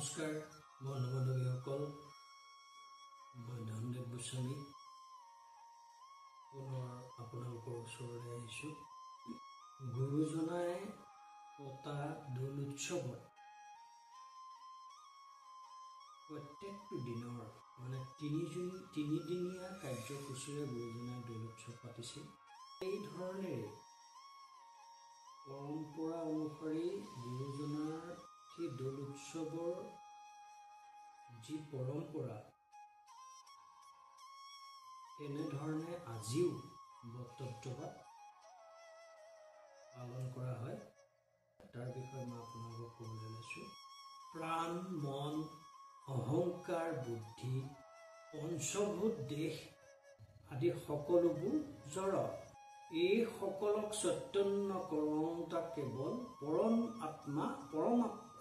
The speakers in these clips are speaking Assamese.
নমস্কাৰ বন্ধু বান্ধৱীসকল, মই ধনদেৱ গোস্বামী পুনৰ আপোনালোকৰ ওচৰলৈ আহিছোঁ। গুৰুজনাই পতা দোল উৎসৱত প্ৰত্যেকটো দিনৰ তিনিদিনীয়া কাৰ্যসূচীৰে গুৰুজনাই দোল উৎসৱ পাতিছিল। এই ধৰণেৰে পৰম্পৰা অনুসৰি গুৰুজনাৰ সেই দোল উৎসৱৰ যি পৰম্পৰা, এনেধৰণে আজিও বৰ্তমানত পালন কৰা হয়। তাৰ বিষয়ে মই আপোনালোকক ক'বলৈ লৈছোঁ। প্ৰাণ, মন, অহংকাৰ, বুদ্ধি, পঞ্চভূত দেশ আদি সকলোবোৰ জড়। এই সকলক চৈতন্য কৰোঁতা কেৱল পৰম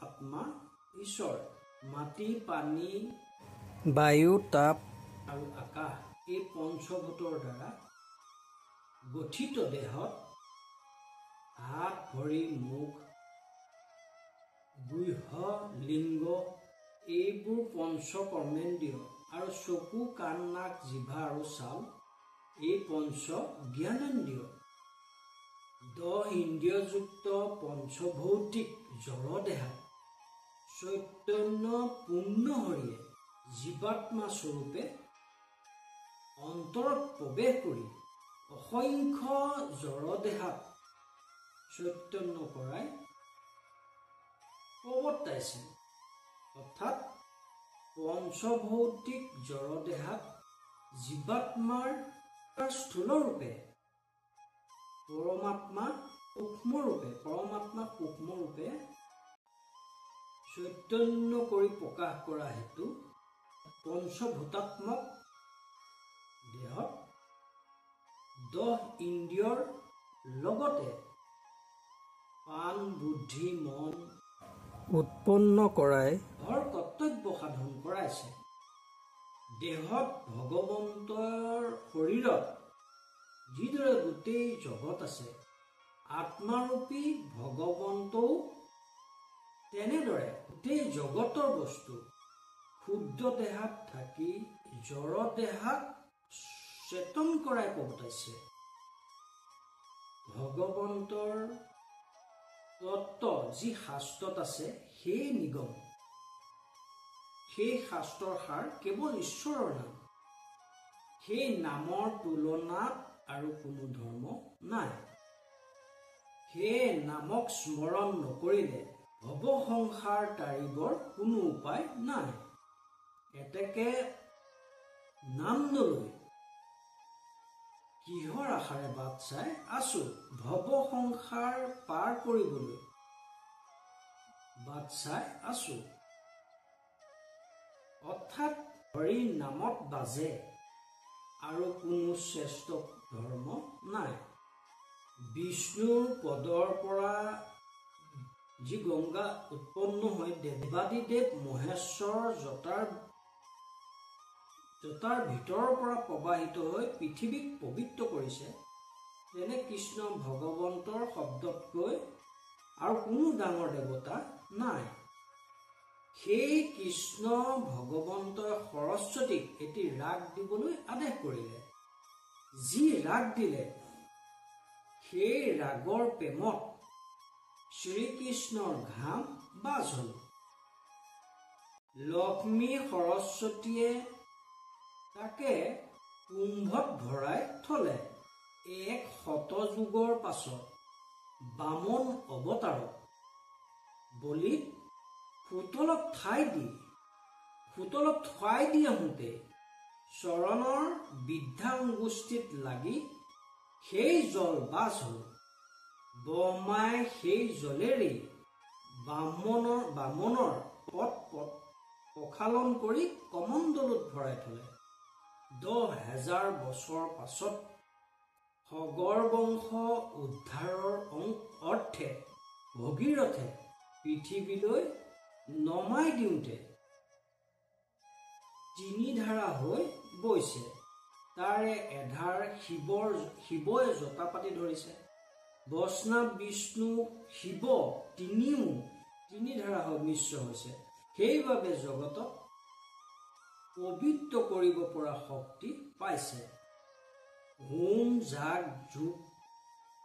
আত্মা ঈশ্বৰ। মাটি, পানী, বায়ু, তাপ আৰু আকাশ এই পঞ্চভূতৰ দ্বাৰা গঠিত দেহত হাত, ভৰি, মুখ, গুহ, লিংগ এইবোৰ পঞ্চকৰ্মেন্দ্ৰিয় আৰু চকু, কাণ, নাক, জিভা আৰু ছাল এই পঞ্চ জ্ঞানেন্দ্ৰিয়। 10 ইন্দ্ৰিয়যুক্ত পঞ্চভৌতিক জড় দেহত চৈতন্য পূৰ্ণ হৰিয়ে জীৱাত্মা স্বৰূপে অন্তৰত প্ৰৱেশ কৰি অসংখ্য জড় দেহাত চৈতন্য কৰাই প্ৰৱৰ্তাইছিল। অৰ্থাৎ পঞ্চভৌতিক জড় দেহাত জীৱাত্মাৰ স্থূলৰূপে পৰমাত্মা সূক্ষ্মৰূপে চৈতন্য কৰি প্ৰকাশ কৰা হেতু পঞ্চভূতাত্মক দেহত 10 ইন্দ্ৰিয়ৰ লগতে প্ৰাণ, বুদ্ধি, মন উৎপন্ন কৰাই কৰ্তব্য সাধন কৰাইছে। দেহত ভগৱন্তৰ শৰীৰত যিদৰে গোটেই জগত আছে, আত্মাৰূপী ভগৱন্তও তেনেদৰে গোটেই জগতৰ বস্তু ক্ষুদ্ৰ দেহাত থাকি জড় দেহাত চেতন কৰাই প্ৰৱৰ্তাইছে। ভগৱন্তৰ তত্ত্ব যি শাস্ত্ৰত আছে সেই নিগম, সেই শাস্ত্ৰৰ সাৰ কেৱল ঈশ্বৰৰ নাম। সেই নামৰ তুলনাত আৰু কোনো ধৰ্ম নাই। সেই নামক স্মৰণ নকৰিলে ভৱ সংসাৰ তাৰিবৰ কোনো উপায় নাই। এতেকে নাম নলৈ কিহৰ আশাৰে বাট চাই আছো, ভৱ সংসাৰ পাৰ কৰিবলৈ বাট চাই আছো। অৰ্থাৎ হৰিৰ নামত বাজে আৰু কোনো শ্ৰেষ্ঠ ধৰ্ম নাই। বিষ্ণুৰ পদৰ পৰা যি গংগা উৎপন্ন হৈ দেৱাদিদেৱ মহেশ্বৰ জটাৰ ভিতৰৰ পৰা প্ৰবাহিত হৈ পৃথিৱীক পবিত্ৰ কৰিছে, তেনে কৃষ্ণ ভগৱন্তৰ শব্দতকৈ আৰু কোনো ডাঙৰ দেৱতা নাই। সেই কৃষ্ণ ভগৱন্তই সৰস্বতীক এটি ৰাগ দিবলৈ আদেশ কৰিলে। যি ৰাগ দিলে সেই ৰাগৰ প্ৰেমত শ্ৰীকৃষ্ণৰ ঘাম বাজ হল। লক্ষ্মী সৰস্বতীয়ে তাকে কুম্ভত ভৰাই থলে। 100 যুগৰ পাছত বামন অৱতাৰত বলিক ফুটলত ঠাই দি আহোঁতে চৰণৰ বৃদ্ধা অংগুষ্ঠিত লাগি সেই জল বাজ হল। ব্ৰহ্মাই সেই জলেৰেই বামনৰ পদ প্ৰক্ষালন কৰি কমণ্ডলত ভৰাই থলে। 10,000 বছৰ পাছত সগৰ বংশ উদ্ধাৰৰ অৰ্থে ভগীৰথে পৃথিৱীলৈ নমাই দিওঁতে 3 ধাৰা হৈ বৈছে। তাৰে এধাৰ শিৱই জটা পাতি ধৰিছে। বৈষ্ণৱ, বিষ্ণু, শিৱ তিনিও 3 ধাৰা হৈ মিশ্ৰ হৈছে। সেইবাবে জগতক পবিত্ৰ কৰিব পৰা শক্তি পাইছে। হোম যাগ যোগ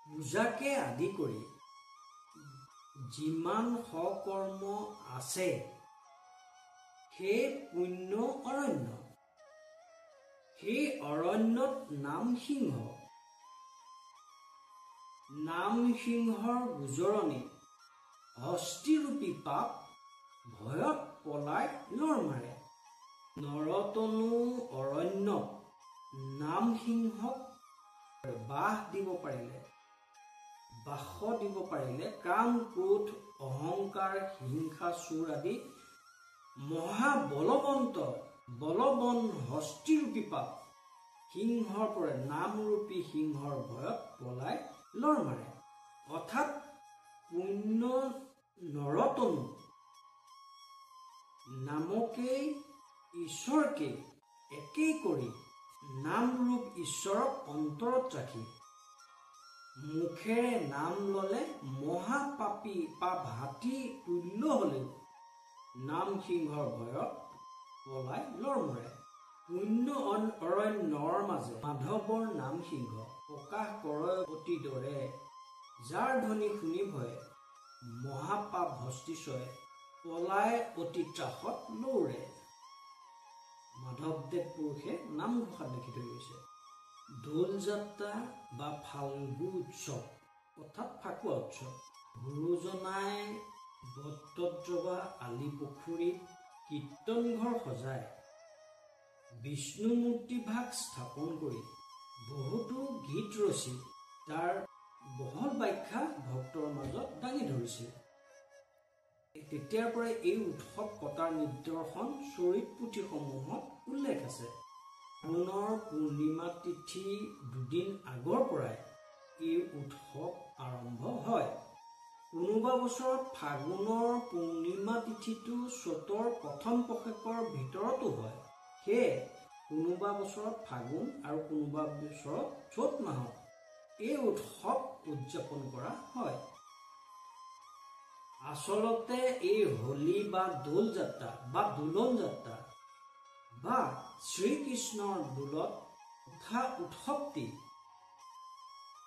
পূজাকে আদি কৰি যিমান সকৰ্ম আছে সেই পুণ্য অৰণ্য, সেই অৰণ্যত নাম সিংহৰ গোজৰণি হস্তিৰূপী পাপ ভয়ত পলাই লৰ মাৰে। নৰতনু অৰণ্যত নাম সিংহক বাস দিব পাৰিলে কাম ক্ৰোধ অহংকাৰ হিংসা চোৰ আদি বলবন হস্তিৰূপী পাপ সিংহৰ পৰা নামৰূপী সিংহৰ ভয়ত পলাই লৰ মাৰে। অৰ্থাৎ পুণ্য নৰতনু নামকেই ঈশ্বৰকে একেই কৰি নামৰূপ ঈশ্বৰক অন্তৰত ৰাখি মুখেৰে নাম ললে মহাপাপী পাপ হাতী তুল্য হলেও নাম সিংহৰ ভয়ত পলাই লৰ মৰে। পুণ্য অৰণ্যৰ মাজে মাধৱৰ নাম সিংহ প্ৰকাশ কৰে অতি দৰে, যাৰ ধ্বনি শুনি ভয়ে মহাপাপ হস্তিচয়ে পলাই অতি ত্ৰাসত লৌৰে। মাধৱদেৱ পুৰুষে নামঘোষাত লিখি থৈ গৈছে। দোল যাত্ৰা বা ফাল্গু উৎসৱ অৰ্থাৎ ফাকুৱা উৎসৱ। গুৰুজনাই বটদ্ৰৱা আলি পুখুৰীত কীৰ্তনঘৰ সজাই বিষ্ণু মূৰ্তি ভাগ স্থাপন কৰি বহুতো গীত ৰচি তাৰ বহল ব্যাখ্যা ভক্তৰ মাজত দাঙি ধৰিছিল। তেতিয়াৰ পৰাই এই উৎসৱ পতাৰ নিদৰ্শন চৰিত পুথিসমূহত উল্লেখ আছে। ফাগুনৰ পূৰ্ণিমা তিথি দুদিন আগৰ পৰাই এই উৎসৱ আৰম্ভ হয়। কোনোবা বছৰত ফাগুনৰ পূৰ্ণিমা তিথিটো চ'তৰ প্ৰথম পষেকৰ ভিতৰতো হয়। সেয়ে কোনোবা বছৰত ফাগুন আৰু কোনোবা বছৰত চ'ত মাহত এই উৎসৱ উদযাপন কৰা হয়। আচলতে এই হোলী বা দোল যাত্ৰা বা দোলন যাত্ৰা বা শ্ৰীকৃষ্ণৰ দোলত উঠা উৎসৱটি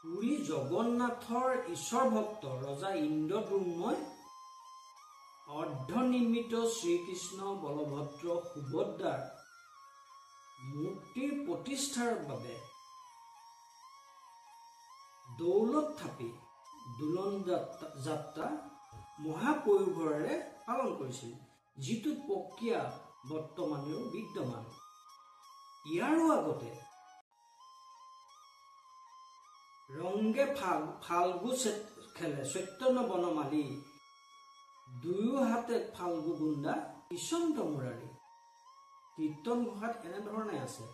পুৰী জগন্নাথৰ ঈশ্বৰ ভক্ত ৰজা ইন্দ্ৰদ্যুম্নই অৰ্ধনিৰ্মিত শ্ৰীকৃষ্ণ বলভদ্ৰ সুভদ্ৰাৰ মূৰ্তিৰ প্ৰতিষ্ঠাৰ বাবে দৌলত থাপি দোলন যাত্ৰা মহাপয়োভৰেৰে পালন কৰিছিল, যিটো প্ৰক্ৰিয়া বৰ্তমানেও বিদ্যমান। ইয়াৰো আগতে ৰংগে ফাল্গু খেলে চৈতন্য বনমালী, দুয়ো হাতে ফাল্গু গুণ্ডা কিশন্ত মুৰাৰী। কীৰ্তন ঘোষাত এনেধৰণে আছে,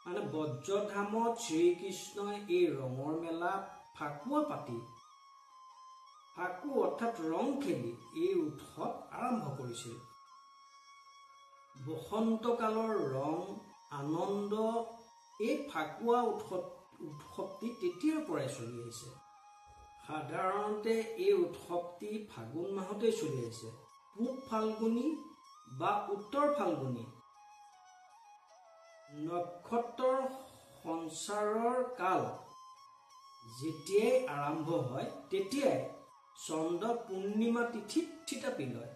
মানে বজ্ৰধামত শ্ৰীকৃষ্ণই এই ৰঙৰ মেলা ফাকুৱা পাতি ফাকু অৰ্থাৎ ৰং খেলি এই উৎসৱ আৰম্ভ কৰিছিল। বসন্তকালৰ ৰং আনন্দ এই ফাকুৱা উৎসৱটি তেতিয়াৰ পৰাই চলি আহিছে। সাধাৰণতে এই উৎসৱটি ফাগুন মাহতেই চলি আহিছে। পূব ফাল্গুনী বা উত্তৰ ফাল্গুনী নক্ষত্ৰৰ সঞ্চাৰৰ কাল যেতিয়াই আৰম্ভ হয় তেতিয়াই চন্দ্ৰ পূৰ্ণিমা তিথিত থিতাপি লয়।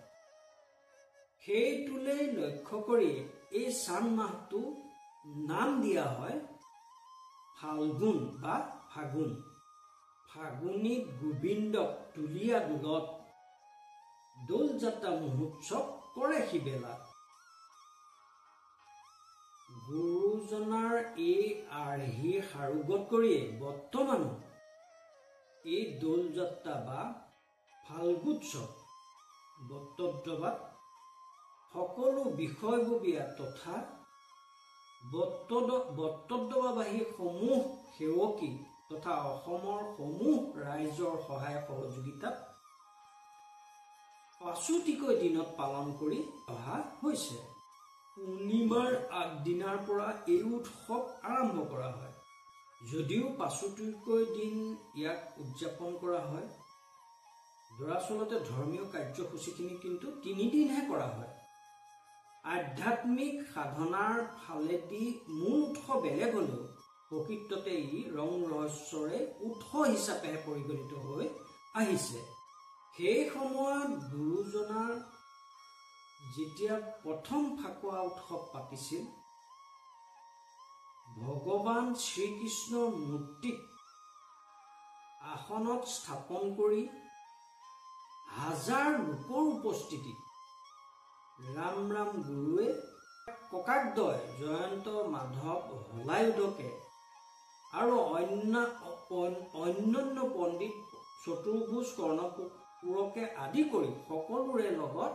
সেইটোলৈ লক্ষ্য কৰি এই চান মাহটো নাম দিয়া হয় ফাল্গুন বা ফাগুন। ফাগুনীত গোবিন্দক তুলীয়া দোলত দোল যাত্ৰা মহোৎসৱ কৰে সিবেলা। গুৰুজনাৰ এই আৰ্হি সাৰোগত কৰিয়ে বৰ্তমানো এই দোল যাত্ৰা বা ফাল্গুৎসৱ বটদ্ৰৱাত সকলো বিষয়ববীয়া তথা বটদ্ৰৱাবাসী সমূহ সেৱকী তথা অসমৰ সমূহ ৰাইজৰ সহায় সহযোগিতাত পাছুটিকৈ দিনত পালন কৰি অহা হৈছে। পূৰ্ণিমাৰ আগদিনাৰ পৰা এই উৎসৱ আৰম্ভ কৰা হয়। যদিও পাছুটিকৈ দিন ইয়াক উদযাপন কৰা হয়, দৰাচলতে ধৰ্মীয় কাৰ্যসূচীখিনি কিন্তু 3 দিনহে কৰা হয়। আধ্যাত্মিক সাধনাৰ ফালেদি মূল উৎস বেলেগ হ'লেও প্ৰকৃততে ই ৰং ৰহস্যৰে উৎস হিচাপে পৰিগণিত হৈ আহিছে। সেই সময়ত গুৰুজনাৰ যেতিয়া প্ৰথম ফাকুৱা উৎসৱ পাতিছিল, ভগৱান শ্ৰীকৃষ্ণৰ মূৰ্তিক আসনত স্থাপন কৰি হাজাৰ লোকৰ উপস্থিতিত ৰাম ৰাম গুৰুৱে ককাকদ্বয় জয়ন্ত মাধৱ হলায়ুধকে আৰু অন্যান্য পণ্ডিত চতুৰ্ভুজ কৰ্ণপুৰকে আদি কৰি সকলোৰে লগত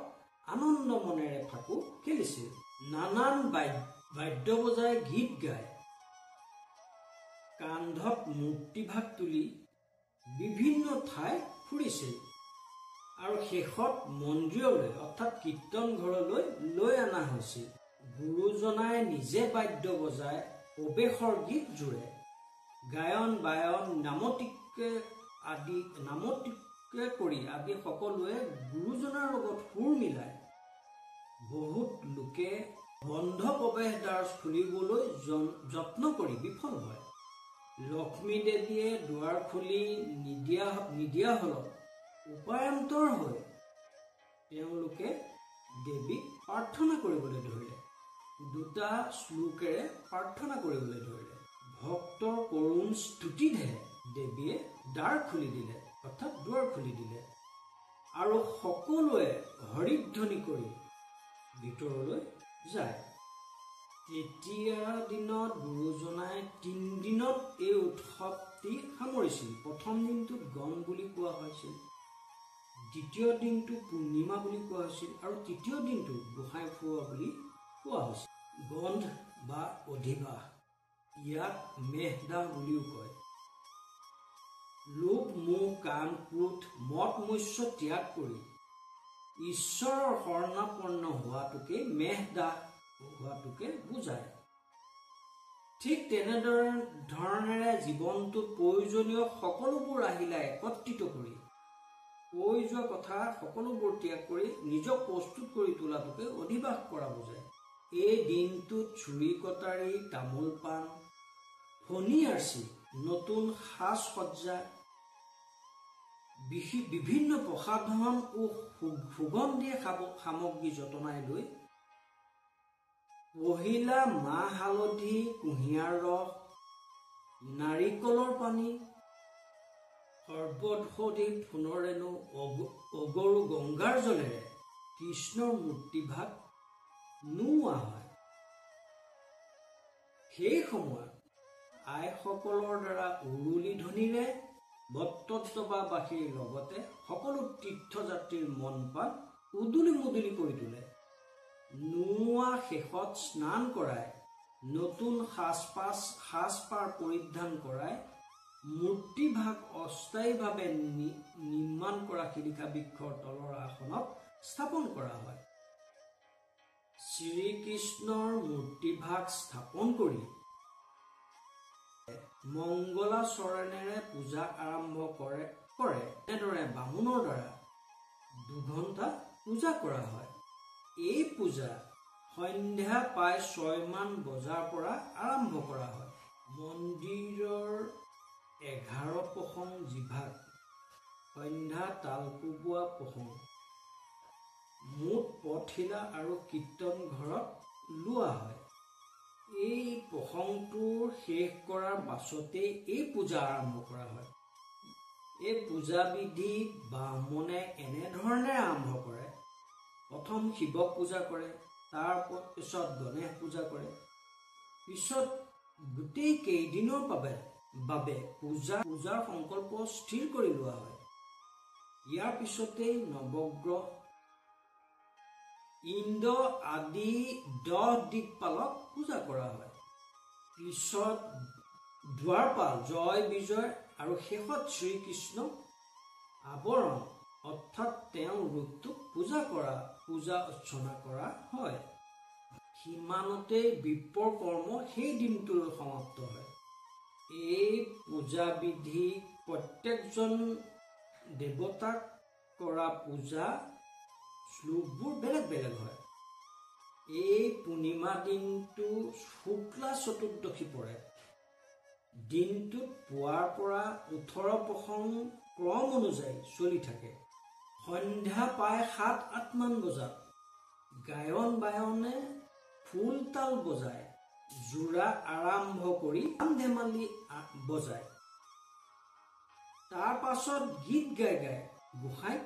আনন্দ মনেৰে ফাকু খেলিছিল। নানান বাদ্য বজাই গীত গাই কান্ধত মূৰ্তিভাগ তুলি বিভিন্ন ঠাই ফুৰিছিল আৰু শেষত মন্দিৰলৈ অৰ্থাৎ কীৰ্তন ঘৰলৈ লৈ অনা হৈছিল। গুৰুজনাই নিজে বাদ্য বজাই প্ৰৱেশৰ গীত জোৰে গায়ন বায়ন নামতিকে কৰি আদি সকলোৱে গুৰুজনাৰ লগত সুৰ মিলাই বহুত লোকে বন্ধ প্ৰৱেশ দ্বাৰ খুলিবলৈ যত্ন কৰি বিফল হয়। লক্ষ্মী দেৱীয়ে দুৱাৰ খুলি নিদিয়া হলত উপায়ন্তৰ হৈ তেওঁলোকে দেৱীক প্ৰাৰ্থনা কৰিবলৈ ধৰিলে। দুটা শ্লোকেৰে প্ৰাৰ্থনা কৰিবলৈ ধৰিলে। ভক্তৰ কৰুণ স্তুতিৰে দেৱীয়ে দ্বাৰ খুলি দিলে অৰ্থাৎ দুৱাৰ খুলি দিলে আৰু সকলোৱে হৰিধ্বনি কৰি ভিতৰলৈ যায়। তেতিয়া দিনত গুৰুজনাই 3 দিনত এই উৎসৱটি সামৰিছিল। প্ৰথম দিনটোত গণ বুলি কোৱা হৈছিল, দ্বিতীয় দিনটো পূৰ্ণিমা বুলি কোৱা হৈছিল আৰু তৃতীয় দিনটো গোসাঁই ফুৰোৱা বুলি কোৱা হৈছিল। গন্ধ বা অধিবাস, ইয়াক মেহদাহ বুলিও কয়। লোভ মোহ কাম ক্ৰোধ মদ মৎস্য ত্যাগ কৰি ঈশ্বৰৰ শৰণাপন্ন হোৱাটোকে মেহদাহ হোৱাটোকে বুজায়। ঠিক তেনেধৰণেৰে জীৱনটোত প্ৰয়োজনীয় সকলোবোৰ আহিলা একত্ৰিত কৰি কৈ যোৱা কথা সকলোবোৰ ত্যাগ কৰি নিজক প্ৰস্তুত কৰি তোলাটোকে অধিবাস কৰা বুজায়। এই দিনটোত চুৰি কটাৰী তামোল পাণ ফণি আৰ্চি নতুন সাজ সজ্জা বিভিন্ন প্ৰসাধন ও সুগন্ধি সামগ্ৰী যতনাই লৈ পহিলা মাহ হালধি কুঁহিয়াৰ ৰস নাৰিকলৰ পানী সৰ্বৌষধি ফুনৰেণু অগৰু গংগাৰ জলেৰে কৃষ্ণৰ মূৰ্তিভাগ নোওৱা হয়। সেই সময়ত আইসকলৰ দ্বাৰা উৰুলি ধ্বনিৰে বটদ্ৰৱাবাসীৰ লগতে সকলো তীৰ্থযাত্ৰীৰ মন প্ৰাণ উদুলি মুদুলি কৰি তোলে। নোওৱা শেষত স্নান কৰাই নতুন সাজপাৰ পৰিধান কৰাই মূৰ্তিভাগ অস্থায়ীভাৱে নিৰ্মাণ কৰা শিলিখা বৃক্ষৰ তলৰ আসনত স্থাপন কৰা হয়। শ্ৰীকৃষ্ণৰ মূৰ্তিভাগ স্থাপন কৰি মংগলাচৰণেৰে পূজা আৰম্ভ কৰে। এনেদৰে বামুণৰ দ্বাৰা 2 ঘণ্টা পূজা কৰা হয়। এই পূজা সন্ধ্যা প্ৰায় 6 মান বজাৰ পৰা আৰম্ভ কৰা হয়। মন্দিৰৰ 11 প্ৰসং জিভাগ সন্ধ্যা তাল কোবোৱা প্ৰসং মুঠ পথিলা আৰু কীৰ্তন ঘৰত লোৱা হয়। এই প্ৰসংটো শেষ কৰাৰ পাছতেই এই পূজা আৰম্ভ কৰা হয়। এই পূজা বিধি ব্ৰাহ্মণে এনেধৰণে আৰম্ভ কৰে। প্ৰথম শিৱক পূজা কৰে, তাৰ পিছত গণেশ পূজা কৰে, পিছত গোটেই কেইদিনৰ বাবে পূজাৰ সংকল্প স্থিৰ কৰি লোৱা হয়। ইয়াৰ পিছতেই নৱগ্ৰহ ইন্দ্ৰ আদি 10 দিকপালক পূজা কৰা হয়। পিছত দ্বাৰপাল জয় বিজয় আৰু শেষত শ্ৰীকৃষ্ণ আৱৰণ অৰ্থাৎ তেওঁৰ ৰূপটোক পূজা অৰ্চনা কৰা হয়। সিমানতে বিপ্ৰ কৰ্ম সেই দিনটোলৈ সমাপ্ত হয়। এই পূজা বিধি প্ৰত্যেকজন দেৱতাক কৰা পূজা শ্লোকবোৰ বেলেগ বেলেগ হয়। এই পূৰ্ণিমা দিনটো শুক্লা চতুৰ্দশী পৰে। দিনটোত পুৱাৰ পৰা 18 প্ৰসং ক্ৰম অনুযায়ী চলি থাকে। সন্ধ্যা প্ৰায় 7-8 মান বজাত গায়ন বায়নে ফুল তাল বজায় জোৰা আৰম্ভ কৰি ধেমালি বজায়। তাৰ পাছত গীত গাই গাই গোসাঁইক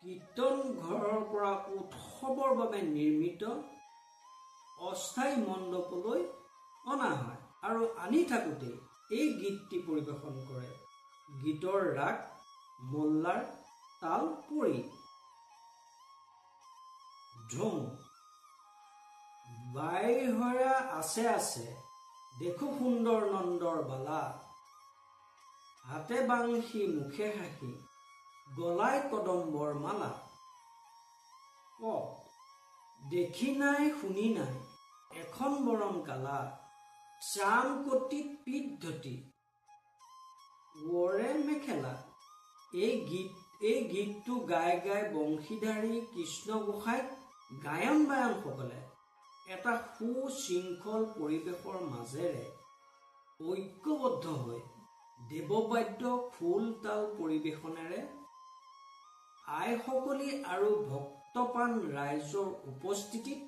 কীৰ্তন ঘৰৰ পৰা উৎসৱৰ বাবে নিৰ্মিত অস্থায়ী মণ্ডপলৈ অনা হয় আৰু আনি থাকোঁতে এই গীতটি পৰিৱেশন কৰে। গীতৰ ৰাগ মোল্লাৰ তাল পৰি ঝুম বাইহৰা আছে আছে দেখো সুন্দৰ নন্দৰ বালা, হাতে বাংশী মুখে হাঁহি গলাই কদম্বৰ মালা। দেখি নাই শুনি নাই এখন বৰণ কালা, চাম কটিত পিঠ ধতি ওৰে মেখেলা। এই গীতটো গাই গাই বংশীধাৰী কৃষ্ণ গোসাঁইক গায়ন বায়নসকলে এটা সুশৃংখল পৰিৱেশৰ মাজেৰে ঐক্যবদ্ধ হৈ দেৱবাদ্য খোল তাল পৰিৱেশনেৰে আইসকলি আৰু ভক্তপ্ৰাণ ৰাইজৰ উপস্থিতিত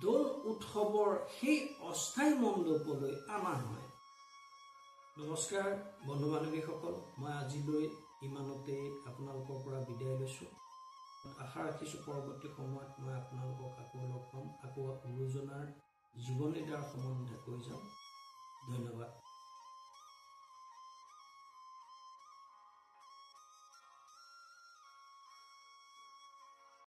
দৌল উৎসৱৰ সেই অস্থায়ী মণ্ডপলৈ অনা হয়। নমস্কাৰ বন্ধু বান্ধৱীসকল, মই আজিলৈ ইমানতে আপোনালোকৰ পৰা বিদায় লৈছোঁ। আশা ৰাখিছোঁ পৰৱৰ্তী সময়ত মই আপোনালোকক আকৌ লগ পাম, আকৌ গুৰুজনাৰ জীৱন লীলাৰ সম্বন্ধে কৈ যাম। ধন্যবাদ।